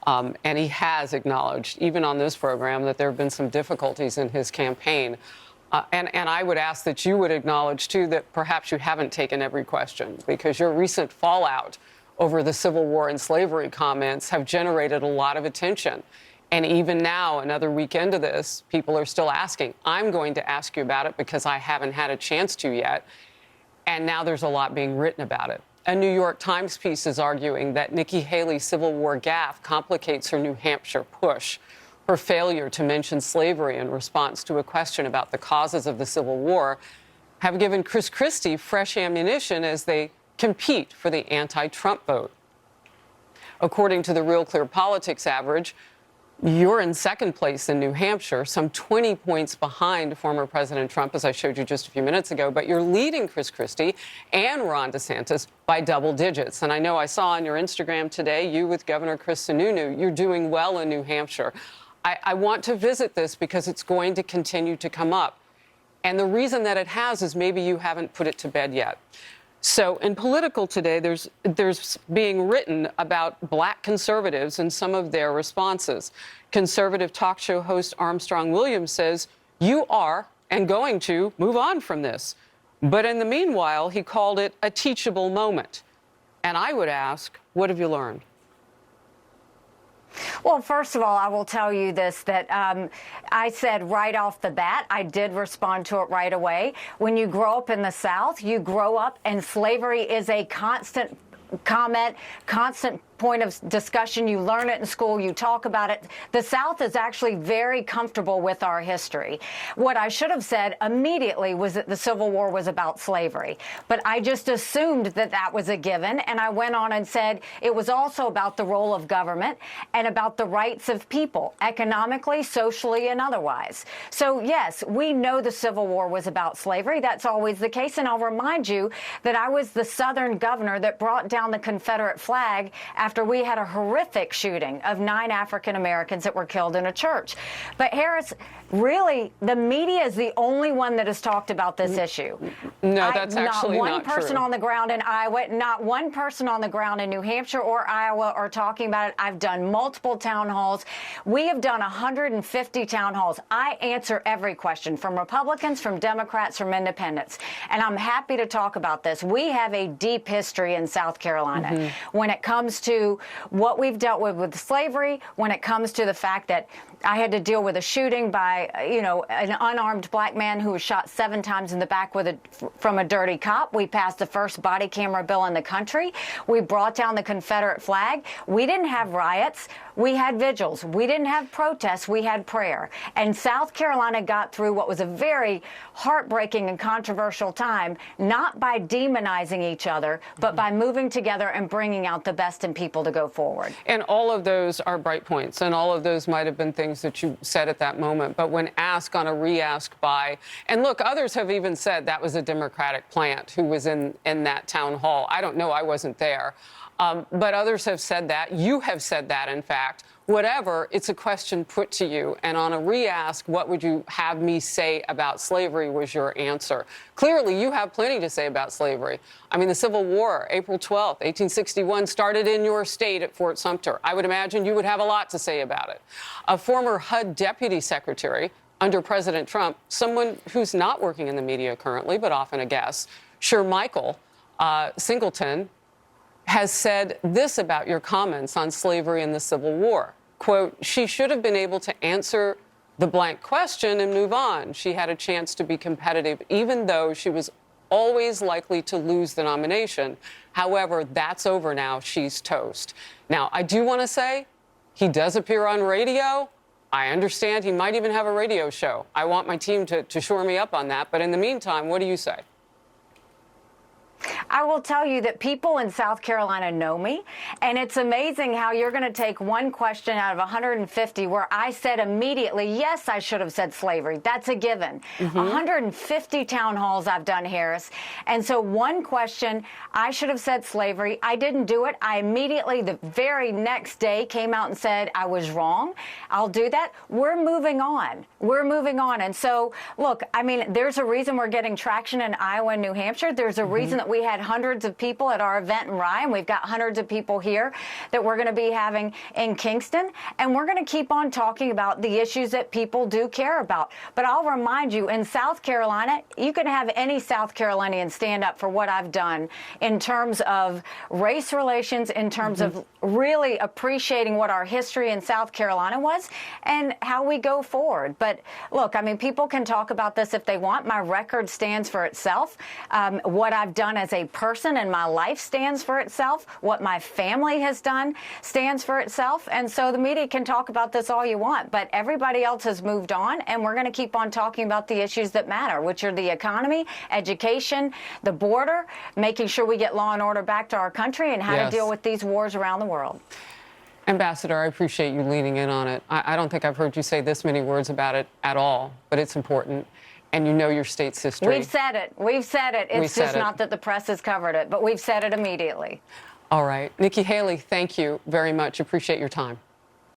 And he has acknowledged, even on this program, that there have been some difficulties in his campaign. And I would ask that you would acknowledge, too, that perhaps you haven't taken every question, because your recent fallout over the Civil War and slavery comments have generated a lot of attention. And even now, another week into this, people are still asking. I'm going to ask you about it because I haven't had a chance to yet. And now there's a lot being written about it. A New York Times piece is arguing that Nikki Haley's Civil War gaffe complicates her New Hampshire push. Her failure to mention slavery in response to a question about the causes of the Civil War have given Chris Christie fresh ammunition as they compete for the anti-Trump vote. According to the Real Clear Politics average, you're in second place in New Hampshire, some 20 points behind former President Trump, as I showed you just a few minutes ago, but you're leading Chris Christie and Ron DeSantis by double digits. And I know I saw on your Instagram today, you with Governor Chris Sununu, you're doing well in New Hampshire. I want to visit this because it's going to continue to come up. And the reason that it has is maybe you haven't put it to bed yet. So in Political today, there's being written about black conservatives and some of their responses. Conservative talk show host Armstrong Williams says, you are and going to move on from this. But in the meanwhile, he called it a teachable moment. And I would ask, what have you learned? Well, first of all, I will tell you this, that I said right off the bat, I did respond to it right away. When you grow up in the South, you grow up and slavery is a constant comment, constant point of discussion. You learn it in school, you talk about it. The South is actually very comfortable with our history. What I should have said immediately was that the Civil War was about slavery. But I just assumed that that was a given, and I went on and said it was also about the role of government and about the rights of people, economically, socially, and otherwise. So, yes, we know the Civil War was about slavery. That's always the case. And I'll remind you that I was the Southern governor that brought down the Confederate flag after we had a horrific shooting of 9 African Americans that were killed in a church. But Harris, really, the media is the only one that has talked about this issue. No, that's actually not true. Not one person on the ground in Iowa, not one person on the ground in New Hampshire or Iowa are talking about it. I've done multiple town halls. We have done 150 town halls. I answer every question from Republicans, from Democrats, from independents. And I'm happy to talk about this. We have a deep history in South Carolina when it comes to what we've dealt with slavery, when it comes to the fact that I had to deal with a shooting by, an unarmed black man who was shot 7 times in the back from a dirty cop. We passed the first body camera bill in the country. We brought down the Confederate flag. We didn't have riots. We had vigils. We didn't have protests. We had prayer. And South Carolina got through what was a very heartbreaking and controversial time, not by demonizing each other, but by moving together and bringing out the best in people to go forward. And all of those are bright points, and all of those might have been things that you said at that moment. But when asked on a re-ask by, and look, others have even said that was a Democratic plant who was in that town hall. I don't know. I wasn't there. But others have said that. You have said that, in fact. Whatever, it's a question put to you. And on a re-ask, what would you have me say about slavery was your answer. Clearly, you have plenty to say about slavery. I mean, the Civil War, April 12th, 1861, started in your state at Fort Sumter. I would imagine you would have a lot to say about it. A former HUD deputy secretary under President Trump, someone who's not working in the media currently, but often a guest, Michael Singleton, has said this about your comments on slavery and the Civil War. Quote, she should have been able to answer the blank question and move on. She had a chance to be competitive, even though she was always likely to lose the nomination. However, that's over now. She's toast. Now, I do want to say he does appear on radio. I understand he might even have a radio show. I want my team to shore me up on that. But in the meantime, what do you say? I will tell you that people in South Carolina know me, and it's amazing how you're going to take one question out of 150 where I said immediately, yes, I should have said slavery. That's a given. 150 town halls I've done, Harris. And so one question, I should have said slavery. I didn't do it. I immediately, the very next day, came out and said I was wrong. I'll do that. We're moving on. We're moving on. And so, look, I mean, there's a reason we're getting traction in Iowa and New Hampshire. There's a reason that we had hundreds of people at our event in Rye, and we've got hundreds of people here that we're going to be having in Kingston. And we're going to keep on talking about the issues that people do care about. But I'll remind you, in South Carolina, you can have any South Carolinian stand up for what I've done in terms of race relations, in terms of really appreciating what our history in South Carolina was and how we go forward. But look, I mean, people can talk about this if they want. My record stands for itself. What I've done as a person in my life stands for itself. What my family has done stands for itself. And so the media can talk about this all you want, but everybody else has moved on, and we're going to keep on talking about the issues that matter, which are the economy, education, the border, making sure we get law and order back to our country, and how to deal with these wars around the world. Ambassador, I appreciate you leaning in on it. I don't think I've heard you say this many words about it at all, but it's important. And you know your state's history. We've said it. We've said it. It's just not that the press has covered it, but we've said it immediately. All right. Nikki Haley, thank you very much. Appreciate your time.